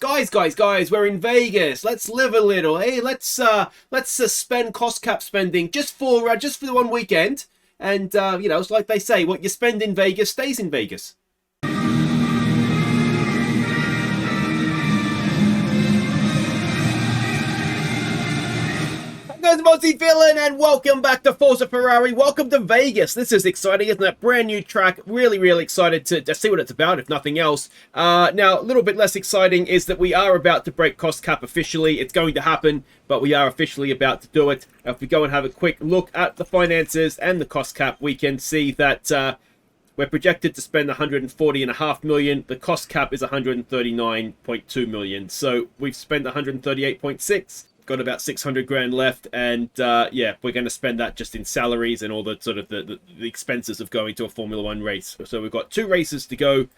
Guys, we're in Vegas. Let's live a little. Hey, let's suspend cost cap spending just for the one weekend. And you know, it's like they say, what you spend in Vegas stays in Vegas. Guys, I'm Aussie Villain, and welcome back to Forza Ferrari. Welcome to Vegas. This is exciting, isn't it? Brand new track. Really excited to see what it's about, if nothing else. Now, a little bit less exciting is that we are about to break cost cap officially. It's going to happen, but we are officially about to do it. If we go and have a quick look at the finances and the cost cap, we can see that we're projected to spend $140.5 million. The cost cap is $139.2 million. So we've spent $138.6. Got about 600 grand left, and yeah, we're going to spend that just in salaries and all the sort of the expenses of going to a Formula One race. So we've got 2 races to go.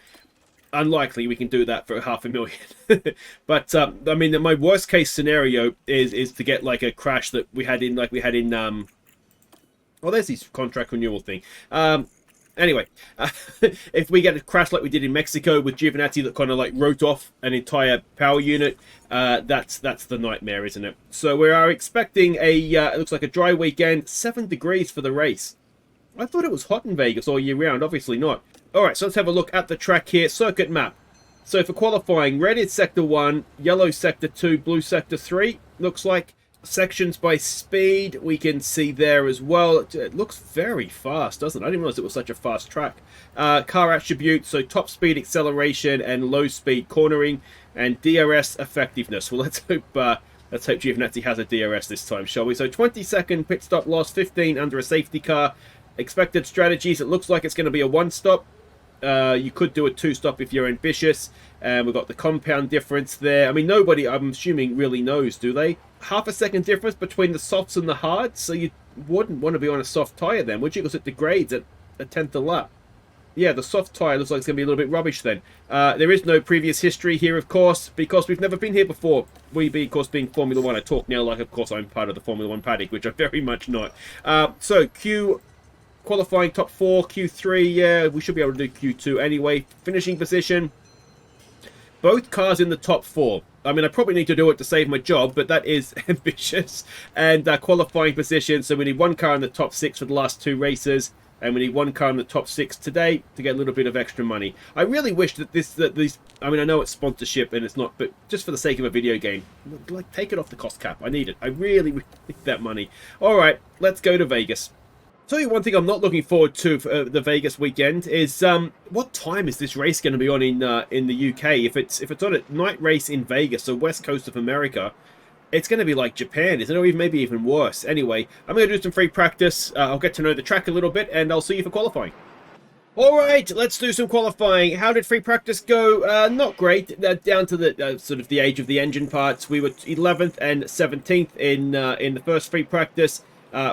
Unlikely we can do that for $500,000. But I mean, my worst case scenario is to get like a crash that we had in oh, there's this contract renewal thing. Anyway, if we get a crash like we did in Mexico with Giovinazzi that kind of like wrote off an entire power unit, that's the nightmare, isn't it? So we are expecting it looks like a dry weekend, 7 degrees for the race. I thought it was hot in Vegas all year round, obviously not. Alright, so let's have a look at the track here, circuit map. So for qualifying, red is sector 1, yellow sector 2, blue sector 3, looks like. Sections by speed we can see there as well. It looks very fast, doesn't it? I didn't realize it was such a fast track. Car attributes, so top speed acceleration and low speed cornering, and DRS effectiveness. Well, let's hope Giovinazzi has a DRS this time, shall we? So 20-second pit stop loss, 15 under a safety car. Expected strategies, it looks like it's going to be a 1-stop. You could do a 2-stop if you're ambitious. And we've got the compound difference there. I mean, nobody, I'm assuming, really knows, do they? Half a second difference between the softs and the hards, so you wouldn't want to be on a soft tyre then, would you? Because it degrades at a 10th a lap. Yeah, the soft tyre looks like it's going to be a little bit rubbish then. There is no previous history here, of course, because we've never been here before. We, of course, being Formula 1, I talk now like, of course, I'm part of the Formula 1 paddock, which I'm very much not. So, Q qualifying top 4, Q3, yeah, we should be able to do Q2 anyway. Finishing position. Both cars in the top 4. I mean, I probably need to do it to save my job, but that is ambitious. And qualifying position, so we need 1 car in the top 6 for the last 2 races, and we need 1 car in the top 6 today to get a little bit of extra money. I really wish that these. I mean, I know it's sponsorship and it's not, but just for the sake of a video game, like, take it off the cost cap. I need it. I really need that money. All right, let's go to Vegas. Tell you one thing I'm not looking forward to for the Vegas weekend is what time is this race going to be on in the UK? If it's on a night race in Vegas, so west coast of America, it's going to be like Japan, isn't it? Or maybe even worse. Anyway, I'm going to do some free practice. I'll get to know the track a little bit, and I'll see you for qualifying. All right, let's do some qualifying. How did free practice go? Not great. Down to the sort of the age of the engine parts. We were 11th and 17th in the first free practice.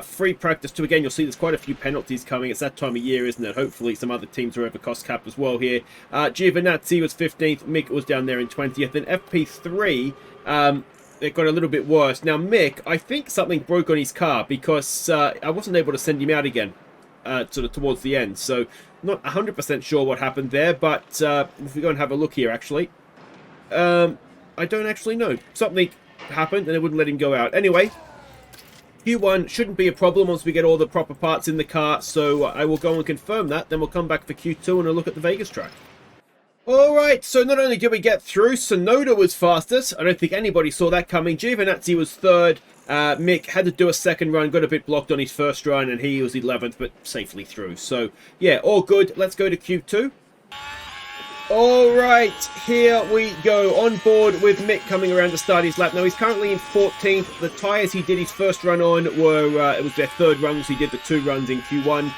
Free practice 2 again. You'll see there's quite a few penalties coming. It's that time of year, isn't it? Hopefully some other teams are over cost cap as well here. Giovinazzi was 15th. Mick was down there in 20th. And FP3, it got a little bit worse. Now Mick, I think something broke on his car because I wasn't able to send him out again sort of towards the end. So not 100% sure what happened there. But if we go and have a look here, actually, I don't actually know. Something happened and it wouldn't let him go out. Anyway, Q1 shouldn't be a problem once we get all the proper parts in the car, so I will go and confirm that, then we'll come back for Q2 and a look at the Vegas track. Alright, so not only did we get through, Tsunoda was fastest. I don't think anybody saw that coming. Giovinazzi was 3rd. Mick had to do a 2nd run, got a bit blocked on his 1st run, and he was 11th, but safely through. So, yeah, all good. Let's go to Q2. Alright, here we go. On board with Mick coming around to start his lap. Now, he's currently in 14th. The tyres he did his 1st run on were, it was their 3rd runs. He did the 2 runs in Q1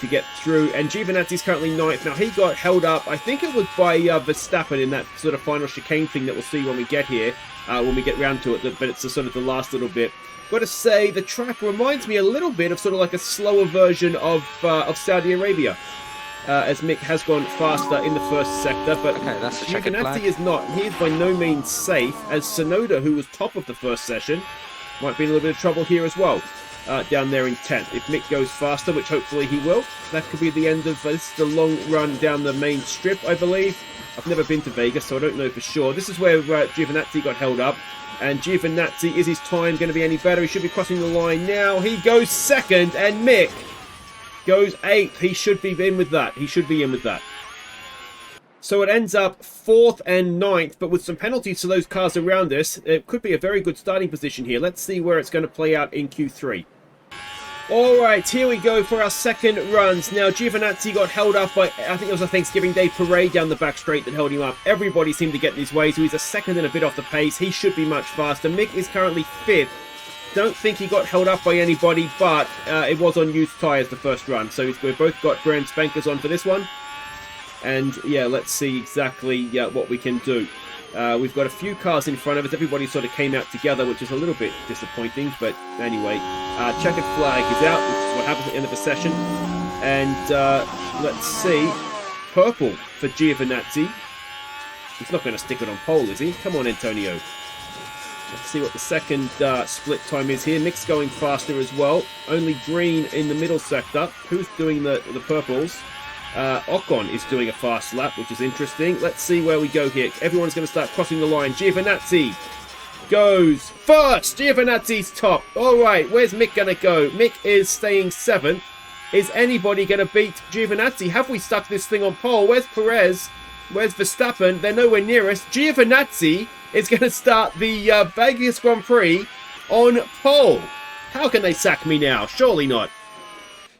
to get through. And Giovinazzi's currently 9th. Now, he got held up, I think it was by Verstappen in that sort of final chicane thing that we'll see when we get here, when we get round to it. But it's sort of the last little bit. Got to say, the track reminds me a little bit of sort of like a slower version of Saudi Arabia. As Mick has gone faster in the first sector, but okay, that's Giovinazzi is not. He is by no means safe, as Tsunoda, who was top of the first session, might be in a little bit of trouble here as well. down there in 10th. If Mick goes faster, which hopefully he will, that could be the end of this is the long run down the main strip, I believe. I've never been to Vegas, so I don't know for sure. This is where Giovinazzi got held up. And Giovinazzi, is his time going to be any better? He should be crossing the line now. He goes second, and Mick goes 8th. He should be in with that. He should be in with that. So it ends up 4th and 9th, but with some penalties to those cars around us, it could be a very good starting position here. Let's see where it's going to play out in Q3. Alright, here we go for our second runs. Now, Giovinazzi got held up by, I think it was a Thanksgiving Day parade down the back straight that held him up. Everybody seemed to get in his way, so he's a second and a bit off the pace. He should be much faster. Mick is currently 5th. Don't think he got held up by anybody, but it was on used tyres the first run. So we've both got brand spankers on for this one. And yeah, let's see exactly what we can do. We've got a few cars in front of us. Everybody sort of came out together, which is a little bit disappointing. But anyway, checkered flag is out, which is what happens at the end of the session. And let's see. Purple for Giovinazzi. He's not going to stick it on pole, is he? Come on, Antonio. Let's see what the second split time is here. Mick's going faster as well. Only green in the middle sector. Who's doing the purples? Ocon is doing a fast lap, which is interesting. Let's see where we go here. Everyone's going to start crossing the line. Giovinazzi goes first. Giovinazzi's top. All right, where's Mick going to go? Mick is staying 7th. Is anybody going to beat Giovinazzi? Have we stuck this thing on pole? Where's Perez? Where's Verstappen? They're nowhere near us. Giovinazzi is going to start the Vegas Grand Prix on pole. How can they sack me now? Surely not.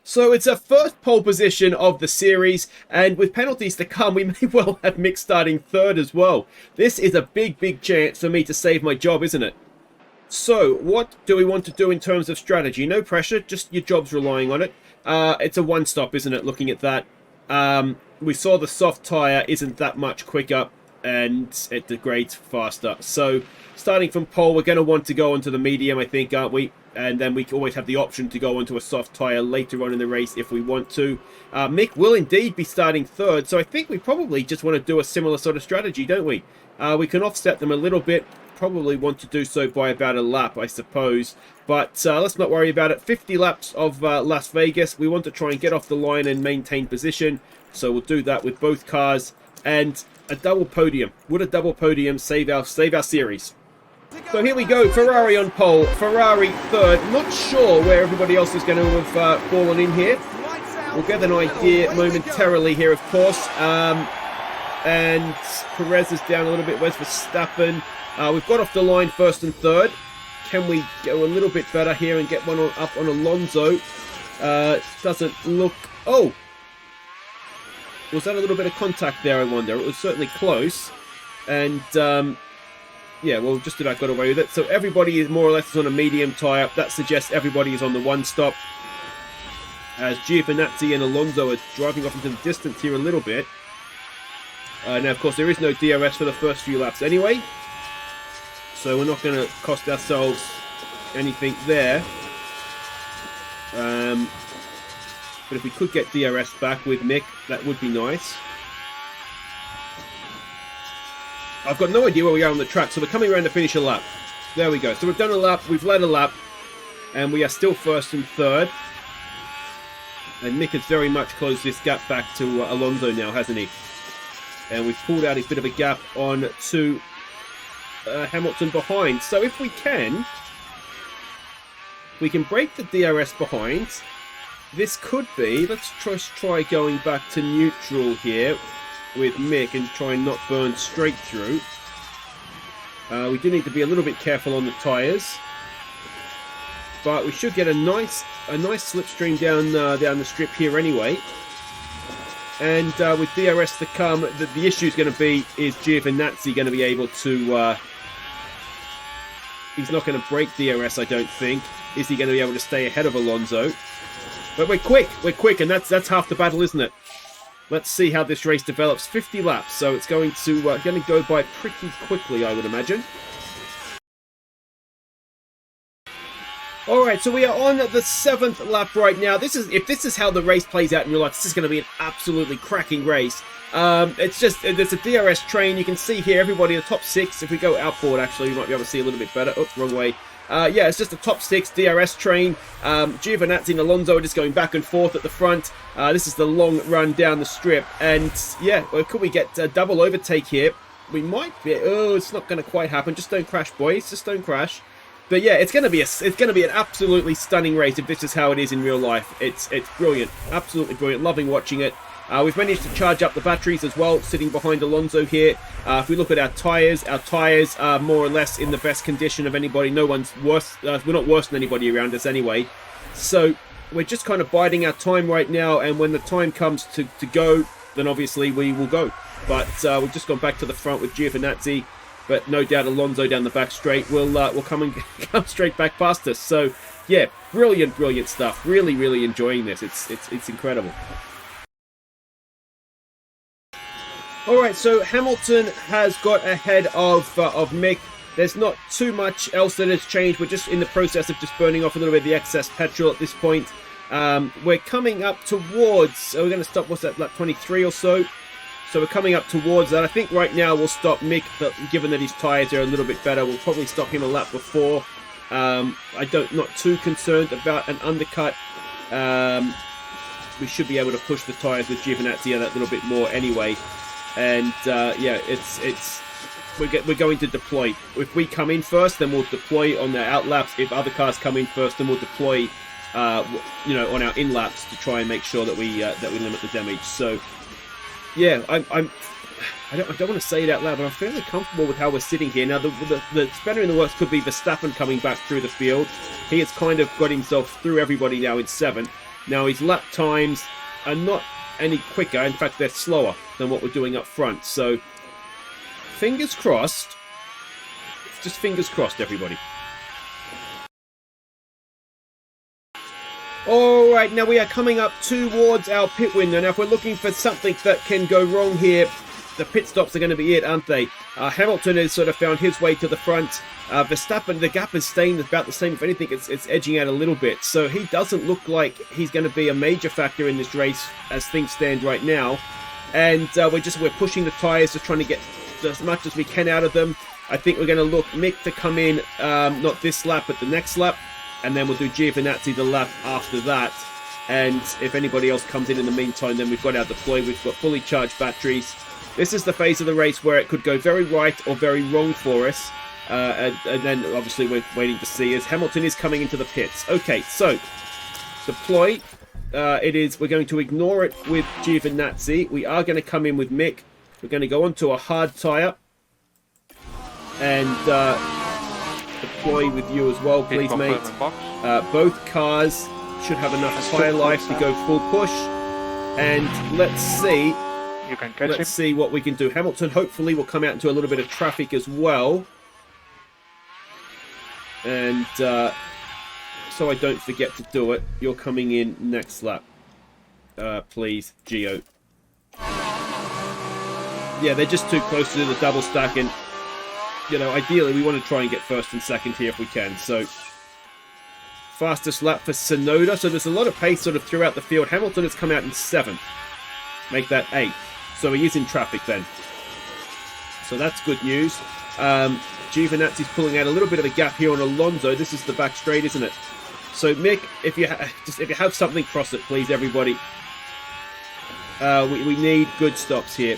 So it's a first pole position of the series, and with penalties to come, we may well have Mick starting 3rd as well. This is a big, big chance for me to save my job, isn't it? So, what do we want to do in terms of strategy? No pressure, just your job's relying on it. It's a one-stop, isn't it, looking at that? We saw the soft tyre isn't that much quicker, and it degrades faster. So, starting from pole, we're going to want to go onto the medium, I think, aren't we? And then we always have the option to go onto a soft tyre later on in the race if we want to. Mick will indeed be starting 3rd, so I think we probably just want to do a similar sort of strategy, don't we? We can offset them a little bit, probably want to do so by about a lap, I suppose. But let's not worry about it. 50 laps of Las Vegas. We want to try and get off the line and maintain position, so we'll do that with both cars. And a double podium. Would a double podium save our series? So here we go, Ferrari on pole, Ferrari 3rd. Not sure where everybody else is going to have fallen in here. We'll get an idea momentarily here, of course. And Perez is down a little bit. Where's Verstappen? We've got off the line 1st and 3rd. Can we go a little bit better here and get one up on Alonso? Doesn't look... Oh! Was that a little bit of contact there, I wonder? It was certainly close. And... yeah, well, just about got away with it. So everybody is more or less on a medium tyre. That suggests everybody is on the one stop. As Giovinazzi and Alonso are driving off into the distance here a little bit. Now, of course, there is no DRS for the first few laps anyway. So we're not going to cost ourselves anything there. But if we could get DRS back with Mick, that would be nice. I've got no idea where we are on the track, so we're coming around to finish a lap. There we go. So we've done a lap, we've led a lap, and we are still 1st and 3rd. And Mick has very much closed this gap back to Alonso now, hasn't he? And we've pulled out a bit of a gap on to Hamilton behind. So if we can break the DRS behind. This could be, let's try going back to neutral here with Mick and try and not burn straight through. We do need to be a little bit careful on the tyres, but we should get a nice slipstream down the strip here anyway. And with DRS to come, the issue is going to be, is Giovinazzi going to be able to... he's not going to break DRS, I don't think. Is he going to be able to stay ahead of Alonso? But we're quick, and that's half the battle, isn't it? Let's see how this race develops. 50 laps, so it's going to go by pretty quickly, I would imagine. Alright, so we are on the 7th lap right now. If this is how the race plays out in real life, this is going to be an absolutely cracking race. It's just, there's a DRS train. You can see here everybody in the top 6. If we go outboard, actually, we might be able to see a little bit better. Oh, wrong way. yeah, it's just a top 6 DRS train. Giovinazzi and Alonso are just going back and forth at the front. This is the long run down the strip. And yeah, well, could we get a double overtake here? We might be. Oh, it's not going to quite happen. Just don't crash, boys. Just don't crash. But yeah, it's going to be an absolutely stunning race if this is how it is in real life. It's brilliant. Absolutely brilliant. Loving watching it. We've managed to charge up the batteries as well, sitting behind Alonso here. If we look at our tyres are more or less in the best condition of anybody. No one's worse. We're not worse than anybody around us anyway. So we're just kind of biding our time right now, and when the time comes to go, then obviously we will go. But we've just gone back to the front with Giovinazzi, but no doubt Alonso down the back straight will come straight back past us. So yeah, brilliant stuff. Really enjoying this. It's incredible. All right, so Hamilton has got ahead of Mick. There's not too much else that has changed. We're just in the process of just burning off a little bit of the excess petrol at this point. We're coming up towards, we're going to stop, what's that, lap 23 or so? So we're coming up towards that. I think right now we'll stop Mick, but given that his tyres are a little bit better, we'll probably stop him a lap before. Not too concerned about an undercut. We should be able to push the tyres with Giovinazzi a little bit more anyway. And yeah, we're going to deploy. If we come in first, then we'll deploy on the out laps. If other cars come in first, then we'll deploy, on our in laps to try and make sure that we limit the damage. So yeah, I don't want to say it out loud, but I'm fairly comfortable with how we're sitting here now. The spanner in the works could be Verstappen coming back through the field. He has kind of got himself through everybody now in 7th. Now his lap times are not any quicker. In fact, they're slower than what we're doing up front. So fingers crossed. Just fingers crossed, everybody. All right, now we are coming up towards our pit window. Now, if we're looking for something that can go wrong here, the pit stops are going to be it, aren't they? Hamilton has sort of found his way to the front. Verstappen, the gap is staying about the same. If anything, it's edging out a little bit. So he doesn't look like he's going to be a major factor in this race as things stand right now. And we're pushing the tyres, just trying to get as much as we can out of them. I think we're going to look Mick to come in, not this lap, but the next lap. And then we'll do Giovinazzi the lap after that. And if anybody else comes in the meantime, then we've got our deploy. We've got fully charged batteries. This is the phase of the race where it could go very right or very wrong for us. And then obviously we're waiting to see as Hamilton is coming into the pits. Okay, so deploy. We're going to ignore it with Giovinazzi. We are going to come in with Mick. We're going to go onto a hard tyre. And deploy with you as well, please, mate. Both cars should have enough tyre life to go full push. And let's see. You can catch him. Let's see what we can do. Hamilton hopefully will come out into a little bit of traffic as well. And so I don't forget to do it, you're coming in next lap. Please, Gio. Yeah, they're just too close to do the double stack, and ideally we want to try and get first and second here if we can. So fastest lap for Sonoda. So there's a lot of pace sort of throughout the field. Hamilton has come out in 7th. Make that 8th. So he is in traffic then. So that's good news. Giovinazzi's pulling out a little bit of a gap here on Alonso. This is the back straight, isn't it? So Mick, if you have something, cross it, please, everybody. We need good stops here.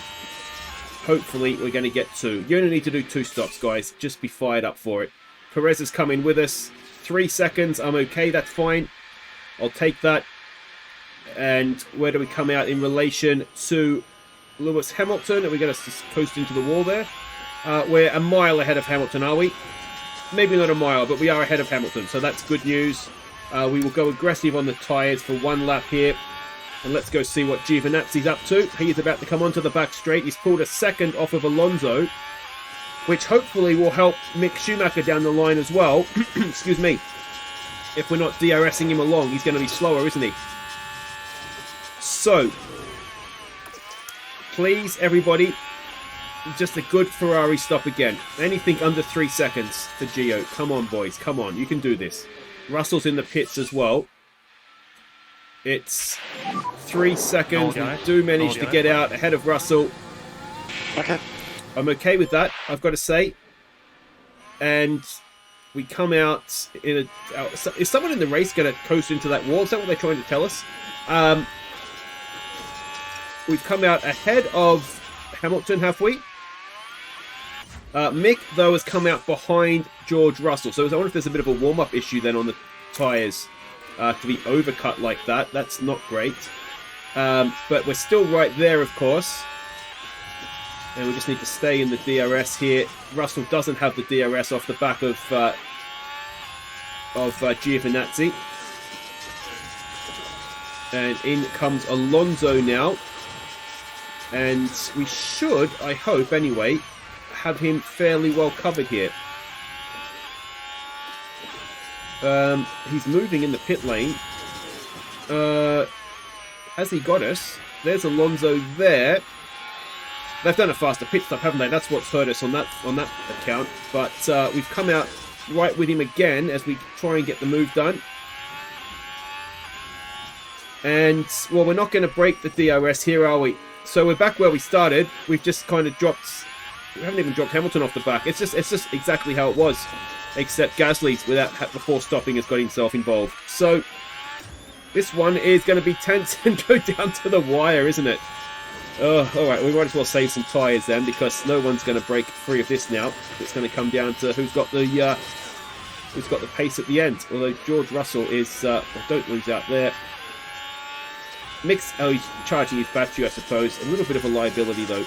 Hopefully we're going to get 2. You only need to do 2 stops, guys. Just be fired up for it. Perez is coming with us. 3 seconds. I'm okay. That's fine. I'll take that. And where do we come out in relation to Lewis Hamilton? Are we going to coast into the wall there? We're a mile ahead of Hamilton, are we? Maybe not a mile, but we are ahead of Hamilton, so that's good news. We will go aggressive on the tyres for 1 lap here. And let's go see what Giovinazzi's up to. He is about to come onto the back straight. He's pulled a second off of Alonso, which hopefully will help Mick Schumacher down the line as well. Excuse me. If we're not DRSing him along, he's going to be slower, isn't he? So, please, everybody, just a good Ferrari stop again. Anything under 3 seconds for Gio. Come on, boys. Come on. You can do this. Russell's in the pits as well. It's 3 seconds. We do manage to get out ahead of Russell. Okay. I'm okay with that, I've got to say. And we come out in a... is someone in the race going to coast into that wall? Is that what they're trying to tell us? We've come out ahead of Hamilton, have we? Mick, though, has come out behind George Russell. So I wonder if there's a bit of a warm-up issue then on the tyres to be overcut like that. That's not great. But we're still right there, of course. And we just need to stay in the DRS here. Russell doesn't have the DRS off the back of Giovinazzi. And in comes Alonso now. And we should, I hope anyway, have him fairly well covered here. He's moving in the pit lane. Has he got us? There's Alonso there. They've done a faster pit stop, haven't they? That's what's hurt us on that account. But we've come out right with him again as we try and get the move done. And, well, we're not going to break the DRS here, are we? So we're back where we started. We've just kind of dropped... We haven't even dropped Hamilton off the back. It's just exactly how it was. Except Gasly's, before stopping, has got himself involved. So, this one is going to be tense and go down to the wire, isn't it? Oh, alright, we might as well save some tyres then, because no one's going to break free of this now. It's going to come down to who's got the pace at the end. Although George Russell is... don't lose out there. Mick's... Oh, he's charging his battery, I suppose. A little bit of a liability, though.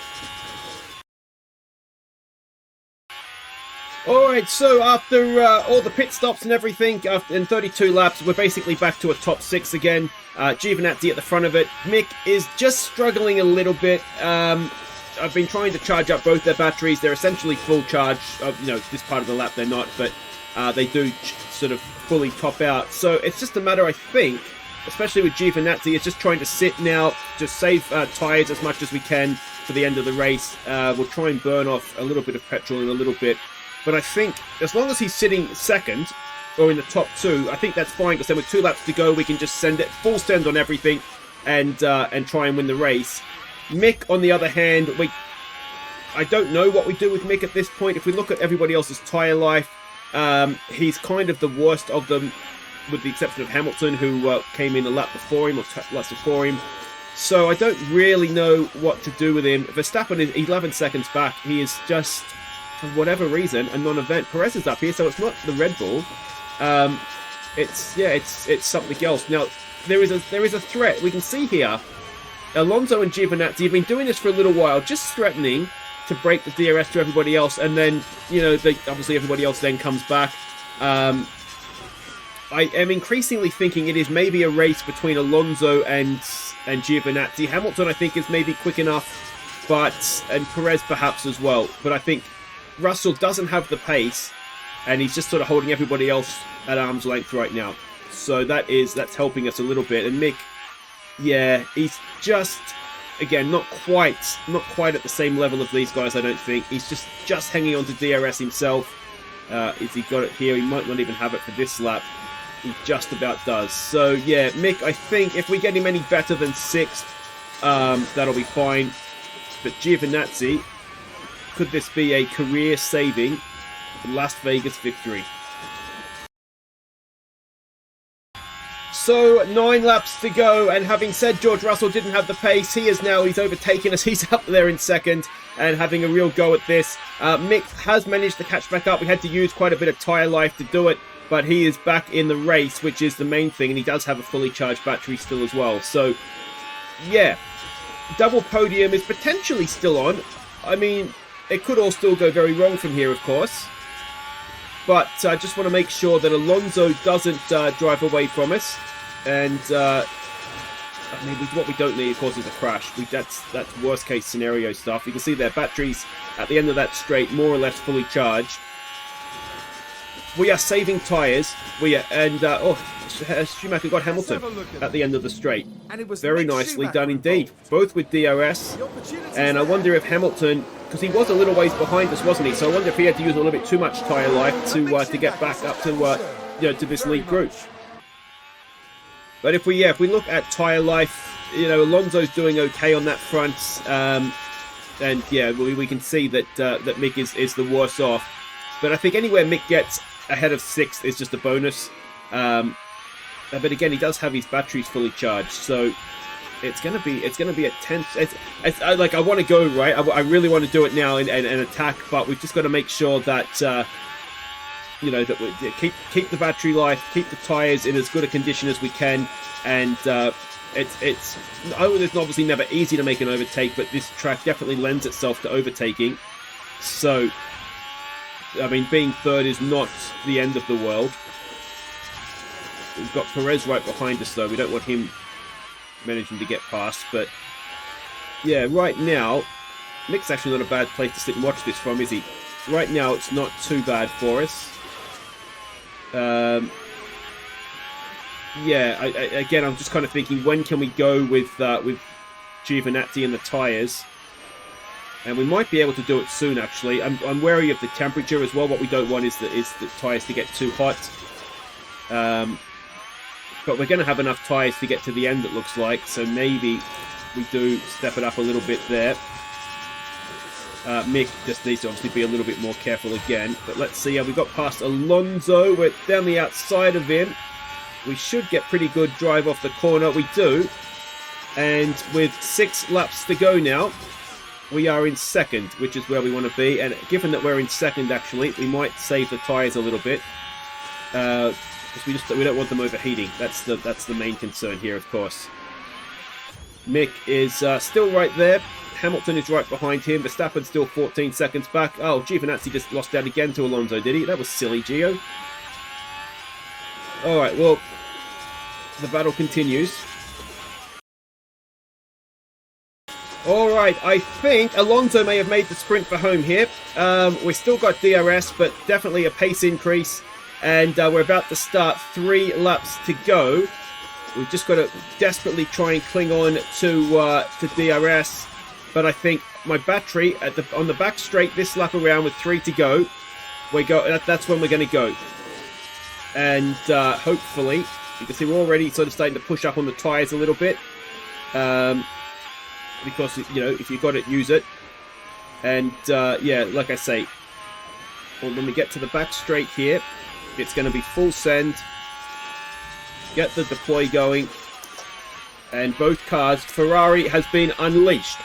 Alright, so after all the pit stops and everything, in 32 laps, we're basically back to a top 6 again. Giovinazzi at the front of it. Mick is just struggling a little bit. I've been trying to charge up both their batteries. They're essentially full charge. This part of the lap they're not, but they do sort of fully top out. So it's just a matter, I think, especially with Giovinazzi, it's just trying to sit now, just save tyres as much as we can for the end of the race. We'll try and burn off a little bit of petrol in a little bit. But I think as long as he's sitting second, or in the top 2, I think that's fine, because then with 2 laps to go, we can just send it full send on everything and try and win the race. Mick, on the other hand, I don't know what we do with Mick at this point. If we look at everybody else's tyre life, he's kind of the worst of them, with the exception of Hamilton, who came in a lap before him, or laps before him. So I don't really know what to do with him. Verstappen is 11 seconds back. He is just... for whatever reason, a non-event. Perez is up here, so it's not the Red Bull. It's something else. Now, there is a threat. We can see here, Alonso and Giovinazzi have been doing this for a little while, just threatening to break the DRS to everybody else, and then, obviously everybody else then comes back. I am increasingly thinking it is maybe a race between Alonso and Giovinazzi. Hamilton, I think, is maybe quick enough, and Perez perhaps as well. But I think Russell doesn't have the pace, and he's just sort of holding everybody else at arm's length right now. So that's helping us a little bit. And Mick, yeah, he's just, again, not quite at the same level of these guys, I don't think. He's just hanging on to DRS himself. If he got it here, he might not even have it for this lap. He just about does. So, yeah, Mick, I think if we get him any better than 6th, that'll be fine. But Giovinazzi, could this be a career-saving Las Vegas victory? So, 9 laps to go, and having said George Russell didn't have the pace, he's overtaken us. He's up there in second and having a real go at this. Mick has managed to catch back up. We had to use quite a bit of tyre life to do it, but he is back in the race, which is the main thing, and he does have a fully charged battery still as well. So, yeah, double podium is potentially still on. I mean, it could all still go very wrong from here, of course. But I just want to make sure that Alonso doesn't drive away from us. And, what we don't need, of course, is a crash. That's worst case scenario stuff. You can see their batteries at the end of that straight, more or less fully charged. We are saving tyres. Schumacher got Hamilton at the end of the straight. Very nicely done indeed. Both with DRS. And I wonder if Hamilton, because he was a little ways behind us, wasn't he? So I wonder if he had to use a little bit too much tyre life to get back up to this lead group. But if we look at tyre life, Alonso's doing okay on that front. We can see that Mick is the worse off. But I think anywhere Mick gets ahead of 6th is just a bonus. But again, he does have his batteries fully charged, so it's gonna be a tense. Like, I want to go right. I really want to do it now and attack, but we've just got to make sure that you know, that we keep the battery life, keep the tires in as good a condition as we can, and it's obviously never easy to make an overtake, but this track definitely lends itself to overtaking. So, I mean, being 3rd is not the end of the world. We've got Perez right behind us, though. We don't want him managing to get past. But, yeah, right now, Mick's actually not a bad place to sit and watch this from, is he? Right now, it's not too bad for us. Yeah, again, I'm just kind of thinking, when can we go with Giovinazzi and the tyres? And we might be able to do it soon, actually. I'm wary of the temperature as well. What we don't want is the tyres to get too hot. But we're going to have enough tyres to get to the end, it looks like. So maybe we do step it up a little bit there. Mick just needs to obviously be a little bit more careful again. But let's see. We got past Alonso. We're down the outside of him. We should get pretty good drive off the corner. We do. And with 6 laps to go now, we are in 2nd, which is where we want to be. And given that we're in 2nd, actually, we might save the tyres a little bit. Because we don't want them overheating. That's the main concern here, of course. Mick is still right there. Hamilton is right behind him. Verstappen's still 14 seconds back. Oh, Giovinazzi just lost out again to Alonso, did he? That was silly, Gio. Alright, well, the battle continues. Alright, I think Alonso may have made the sprint for home here. We've still got DRS, but definitely a pace increase. And we're about to start 3 laps to go. We've just got to desperately try and cling on to DRS. But I think my battery on the back straight this lap around with 3 to go, that's when we're going to go. And hopefully, you can see we're already sort of starting to push up on the tyres a little bit. Because, you know, if you've got it, use it. And yeah, like I say, when we get to the back straight here, it's going to be full send. Get the deploy going. And both cars, Ferrari has been unleashed.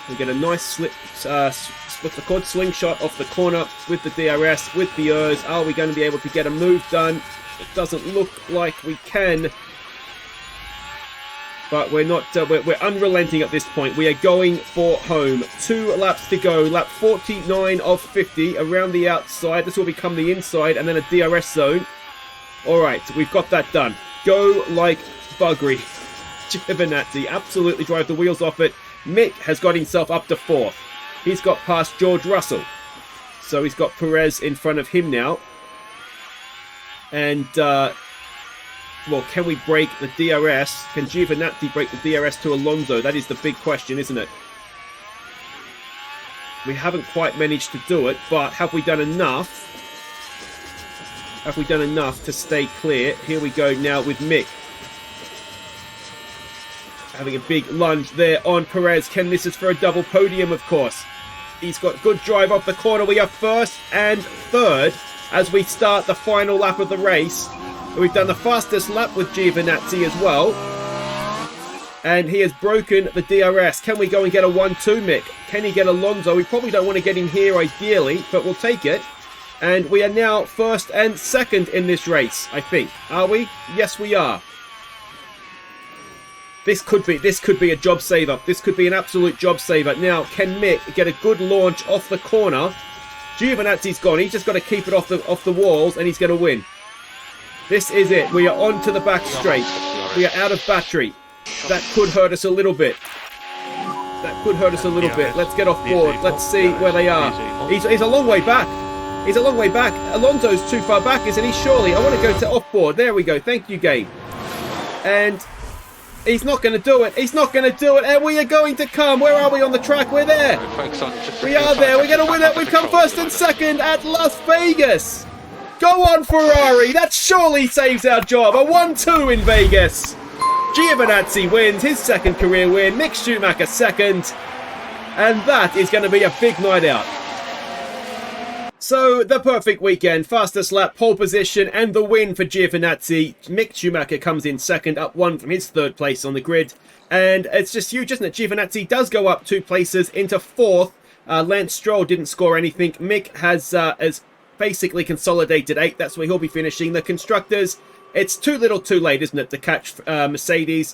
We get a nice what's it called, slingshot off the corner with the DRS, with the ERS. Are we going to be able to get a move done? It doesn't look like we can. But we're not. We're unrelenting at this point. We are going for home. 2 laps to go. Lap 49 of 50 around the outside. This will become the inside and then a DRS zone. All right, we've got that done. Go like buggery. Giovinazzi absolutely drive the wheels off it. Mick has got himself up to 4th. He's got past George Russell. So he's got Perez in front of him now. And, well, can we break the DRS? Can Giovinazzi break the DRS to Alonso? That is the big question, isn't it? We haven't quite managed to do it, but have we done enough? Have we done enough to stay clear? Here we go now with Mick. Having a big lunge there on Perez. This is for a double podium, of course. He's got good drive off the corner. We are 1st and 3rd as we start the final lap of the race. We've done the fastest lap with Giovinazzi as well. And he has broken the DRS. Can we go and get a 1-2, Mick? Can he get Alonso? We probably don't want to get him here ideally, but we'll take it. And we are now 1st and 2nd in this race, I think. Are we? Yes, we are. This could be a job saver. This could be an absolute job saver. Now, can Mick get a good launch off the corner? Giovinazzi's gone. He's just got to keep it off the walls, and he's going to win. This is it. We are on to the back straight. We are out of battery. That could hurt us a little bit. That could hurt us a little bit. Let's get off board. Let's see where they are. He's a long way back. He's a long way back. Alonso's too far back, isn't he? Surely. I want to go to off board. There we go. Thank you, game. And he's not going to do it. He's not going to do it. And we are going to come. Where are we on the track? We're there. We are there. We're going to win it. We've come 1st and 2nd at Las Vegas. Go on, Ferrari. That surely saves our job. A 1-2 in Vegas. Giovinazzi wins his 2nd career win. Mick Schumacher 2nd. And that is going to be a big night out. So, the perfect weekend, fastest lap, pole position, and the win for Giovinazzi. Mick Schumacher comes in second, up one from his third place on the grid. And it's just huge, isn't it? Giovinazzi does go up 2 places into fourth. Lance Stroll didn't score anything. Mick has basically consolidated 8. That's where he'll be finishing. The constructors, it's too little too late, isn't it, to catch Mercedes.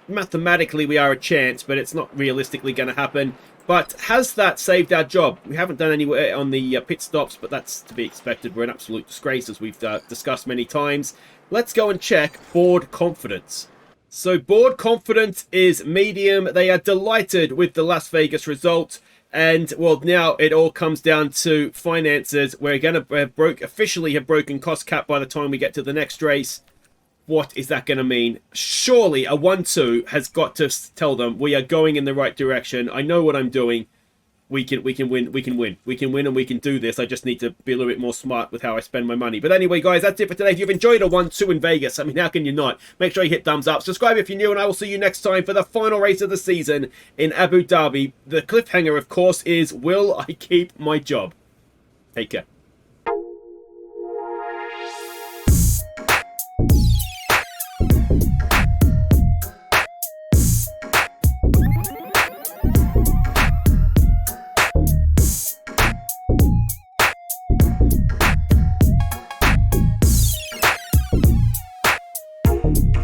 Mathematically, we are a chance, but it's not realistically going to happen. But has that saved our job? We haven't done anywhere on the pit stops, but that's to be expected. We're an absolute disgrace, as we've discussed many times. Let's go and check board confidence. So board confidence is medium. They are delighted with the Las Vegas result. And, well, now it all comes down to finances. We're going to officially have broken cost cap by the time we get to the next race. What is that going to mean? Surely a 1-2 has got to tell them we are going in the right direction. I know what I'm doing. We can win. We can win, and we can do this. I just need to be a little bit more smart with how I spend my money. But anyway, guys, that's it for today. If you've enjoyed a 1-2 in Vegas, I mean, how can you not? Make sure you hit thumbs up. Subscribe if you're new, and I will see you next time for the final race of the season in Abu Dhabi. The cliffhanger, of course, is will I keep my job? Take care.